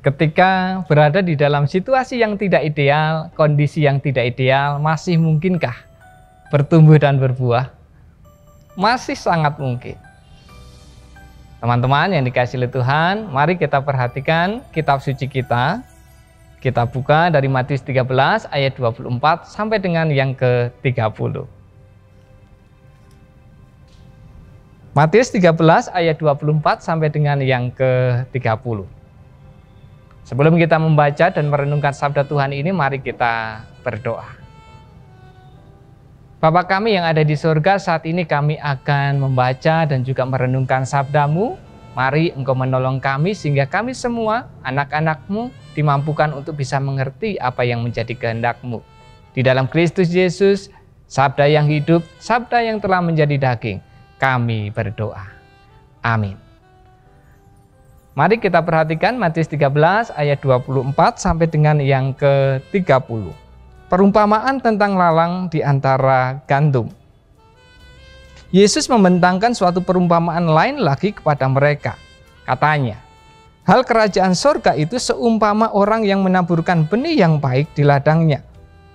Ketika berada di dalam situasi yang tidak ideal, kondisi yang tidak ideal, masih mungkinkah bertumbuh dan berbuah? Masih sangat mungkin. Teman-teman yang dikasihi oleh Tuhan, mari kita perhatikan kitab suci kita. Kita buka dari Matius 13 ayat 24 sampai dengan yang ke-30. Matius 13 ayat 24 sampai dengan yang ke-30. Sebelum kita membaca dan merenungkan sabda Tuhan ini, mari kita berdoa. Bapa kami yang ada di surga, saat ini kami akan membaca dan juga merenungkan sabda-Mu. Mari Engkau menolong kami sehingga kami semua, anak-anak-Mu, dimampukan untuk bisa mengerti apa yang menjadi kehendak-Mu. Di dalam Kristus Yesus, sabda yang hidup, sabda yang telah menjadi daging, kami berdoa. Amin. Mari kita perhatikan Matius 13 ayat 24 sampai dengan yang ke-30. Perumpamaan tentang lalang di antara gandum. Yesus membentangkan suatu perumpamaan lain lagi kepada mereka. Katanya, hal kerajaan sorga itu seumpama orang yang menaburkan benih yang baik di ladangnya.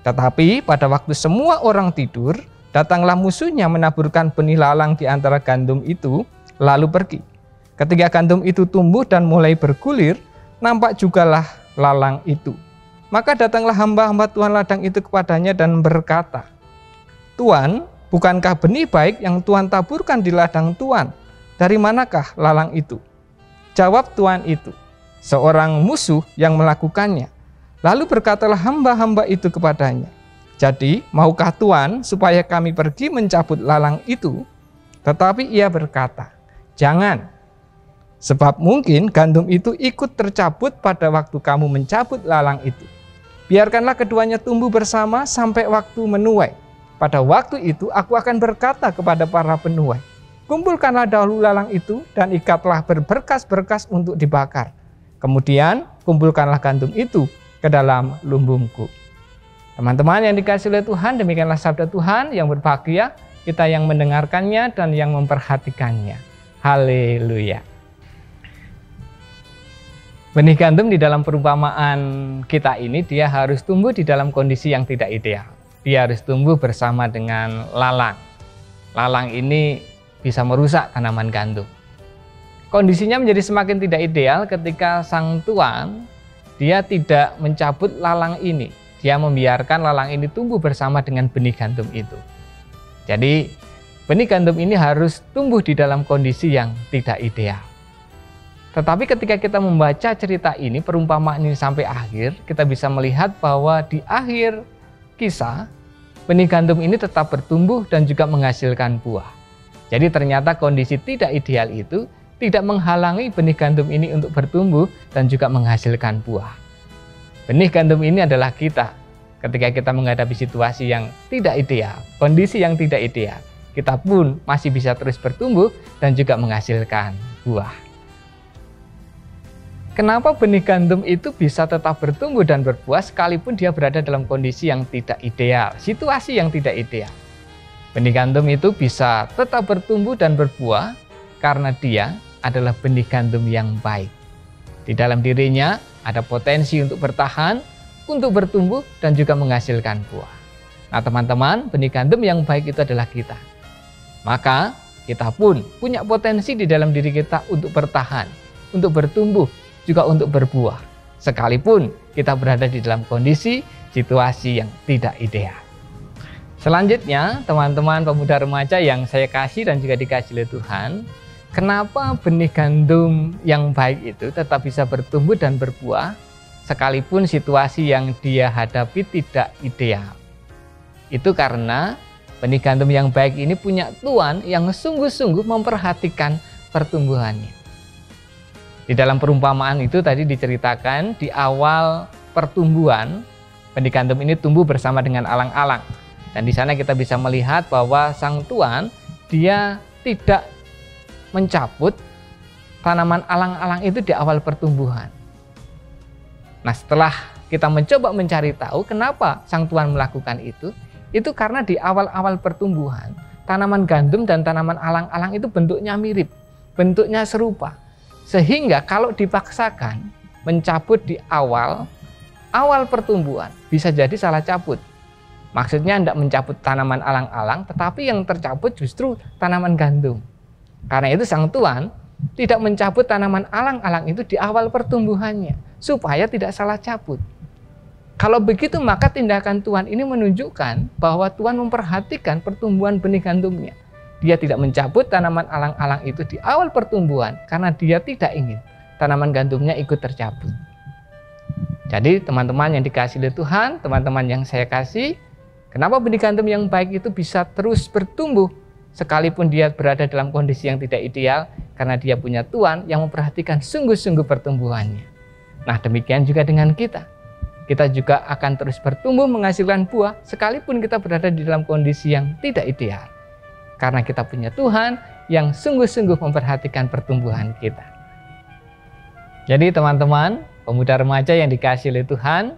Tetapi pada waktu semua orang tidur, datanglah musuhnya menaburkan benih lalang di antara gandum itu, lalu pergi. Ketika gandum itu tumbuh dan mulai bergulir, nampak jugalah lalang itu. Maka datanglah hamba-hamba Tuhan ladang itu kepadanya dan berkata, Tuan, bukankah benih baik yang Tuhan taburkan di ladang Tuan? Dari manakah lalang itu? Jawab Tuan itu, seorang musuh yang melakukannya. Lalu berkatalah hamba-hamba itu kepadanya, jadi maukah Tuan supaya kami pergi mencabut lalang itu? Tetapi ia berkata, jangan. Sebab mungkin gandum itu ikut tercabut pada waktu kamu mencabut lalang itu. Biarkanlah keduanya tumbuh bersama sampai waktu menuai. Pada waktu itu aku akan berkata kepada para penuai, kumpulkanlah dahulu lalang itu dan ikatlah berberkas-berkas untuk dibakar. Kemudian kumpulkanlah gandum itu ke dalam lumbungku. Teman-teman yang dikasihi oleh Tuhan, demikianlah sabda Tuhan yang berbahagia, kita yang mendengarkannya dan yang memperhatikannya. Haleluya. Benih gandum di dalam perumpamaan kita ini, dia harus tumbuh di dalam kondisi yang tidak ideal. Dia harus tumbuh bersama dengan lalang. Lalang ini bisa merusak tanaman gandum. Kondisinya menjadi semakin tidak ideal ketika sang tuan, dia tidak mencabut lalang ini. Dia membiarkan lalang ini tumbuh bersama dengan benih gandum itu. Jadi, benih gandum ini harus tumbuh di dalam kondisi yang tidak ideal. Tetapi ketika kita membaca cerita ini, perumpamaan ini sampai akhir, kita bisa melihat bahwa di akhir kisah, benih gandum ini tetap bertumbuh dan juga menghasilkan buah. Jadi ternyata kondisi tidak ideal itu tidak menghalangi benih gandum ini untuk bertumbuh dan juga menghasilkan buah. Benih gandum ini adalah kita. Ketika kita menghadapi situasi yang tidak ideal, kondisi yang tidak ideal, kita pun masih bisa terus bertumbuh dan juga menghasilkan buah. Kenapa benih gandum itu bisa tetap bertumbuh dan berbuah sekalipun dia berada dalam kondisi yang tidak ideal, situasi yang tidak ideal? Benih gandum itu bisa tetap bertumbuh dan berbuah karena dia adalah benih gandum yang baik. Di dalam dirinya ada potensi untuk bertahan, untuk bertumbuh dan juga menghasilkan buah. Nah teman-teman, benih gandum yang baik itu adalah kita. Maka kita pun punya potensi di dalam diri kita untuk bertahan, untuk bertumbuh, juga untuk berbuah, sekalipun kita berada di dalam kondisi situasi yang tidak ideal. Selanjutnya, teman-teman pemuda remaja yang saya kasih dan juga dikasih oleh Tuhan, kenapa benih gandum yang baik itu tetap bisa bertumbuh dan berbuah, sekalipun situasi yang dia hadapi tidak ideal? Itu karena benih gandum yang baik ini punya Tuan yang sungguh-sungguh memperhatikan pertumbuhannya. Di dalam perumpamaan itu tadi diceritakan di awal pertumbuhan, benih gandum ini tumbuh bersama dengan alang-alang. Dan di sana kita bisa melihat bahwa sang tuan, dia tidak mencabut tanaman alang-alang itu di awal pertumbuhan. Nah setelah kita mencoba mencari tahu kenapa sang tuan melakukan itu karena di awal-awal pertumbuhan, tanaman gandum dan tanaman alang-alang itu bentuknya mirip, bentuknya serupa. Sehingga kalau dipaksakan, mencabut di awal pertumbuhan, bisa jadi salah cabut. Maksudnya tidak mencabut tanaman alang-alang, tetapi yang tercabut justru tanaman gandum. Karena itu sang tuan tidak mencabut tanaman alang-alang itu di awal pertumbuhannya, supaya tidak salah cabut. Kalau begitu maka tindakan Tuhan ini menunjukkan bahwa Tuhan memperhatikan pertumbuhan benih gandumnya. Dia tidak mencabut tanaman alang-alang itu di awal pertumbuhan karena dia tidak ingin tanaman gandumnya ikut tercabut. Jadi teman-teman yang dikasihi oleh Tuhan, teman-teman yang saya kasih, kenapa benih gandum yang baik itu bisa terus bertumbuh sekalipun dia berada dalam kondisi yang tidak ideal? Karena dia punya Tuhan yang memperhatikan sungguh-sungguh pertumbuhannya. Nah, demikian juga dengan kita. Kita juga akan terus bertumbuh menghasilkan buah sekalipun kita berada di dalam kondisi yang tidak ideal. Karena kita punya Tuhan yang sungguh-sungguh memperhatikan pertumbuhan kita. Jadi teman-teman, pemuda remaja yang dikasihi oleh Tuhan,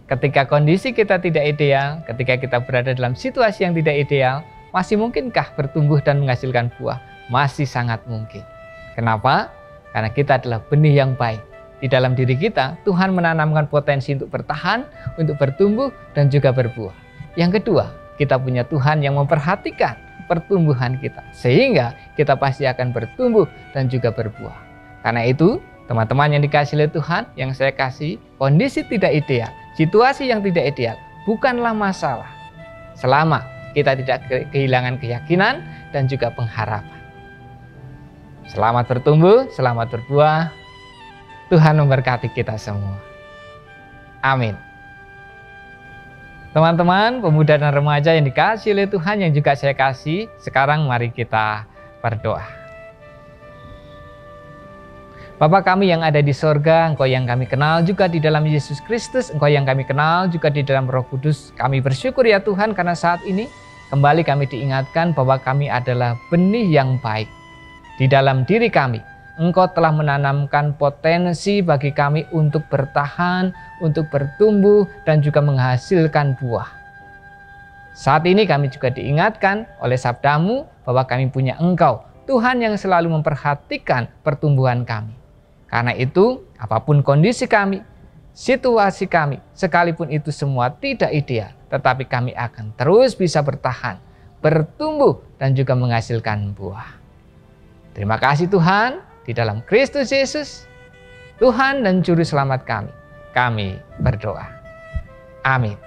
ketika kondisi kita tidak ideal, ketika kita berada dalam situasi yang tidak ideal, masih mungkinkah bertumbuh dan menghasilkan buah? Masih sangat mungkin. Kenapa? Karena kita adalah benih yang baik. Di dalam diri kita, Tuhan menanamkan potensi untuk bertahan, untuk bertumbuh, dan juga berbuah. Yang kedua, kita punya Tuhan yang memperhatikan pertumbuhan kita, sehingga kita pasti akan bertumbuh dan juga berbuah. Karena itu, teman-teman yang dikasihi oleh Tuhan, yang saya kasih, kondisi tidak ideal, situasi yang tidak ideal, bukanlah masalah. Selama kita tidak kehilangan keyakinan dan juga pengharapan. Selamat bertumbuh, selamat berbuah. Tuhan memberkati kita semua. Amin. Teman-teman, pemuda dan remaja yang dikasihi oleh Tuhan yang juga saya kasih, sekarang mari kita berdoa. Bapa kami yang ada di sorga, Engkau yang kami kenal juga di dalam Yesus Kristus, Engkau yang kami kenal juga di dalam Roh Kudus. Kami bersyukur ya Tuhan karena saat ini kembali kami diingatkan bahwa kami adalah benih yang baik. Di dalam diri kami, Engkau telah menanamkan potensi bagi kami untuk bertahan, untuk bertumbuh, dan juga menghasilkan buah. Saat ini kami juga diingatkan oleh sabdamu bahwa kami punya Engkau, Tuhan yang selalu memperhatikan pertumbuhan kami. Karena itu, apapun kondisi kami, situasi kami, sekalipun itu semua tidak ideal, tetapi kami akan terus bisa bertahan, bertumbuh, dan juga menghasilkan buah. Terima kasih Tuhan, di dalam Kristus Yesus, Tuhan dan Juru Selamat kami berdoa. Amin.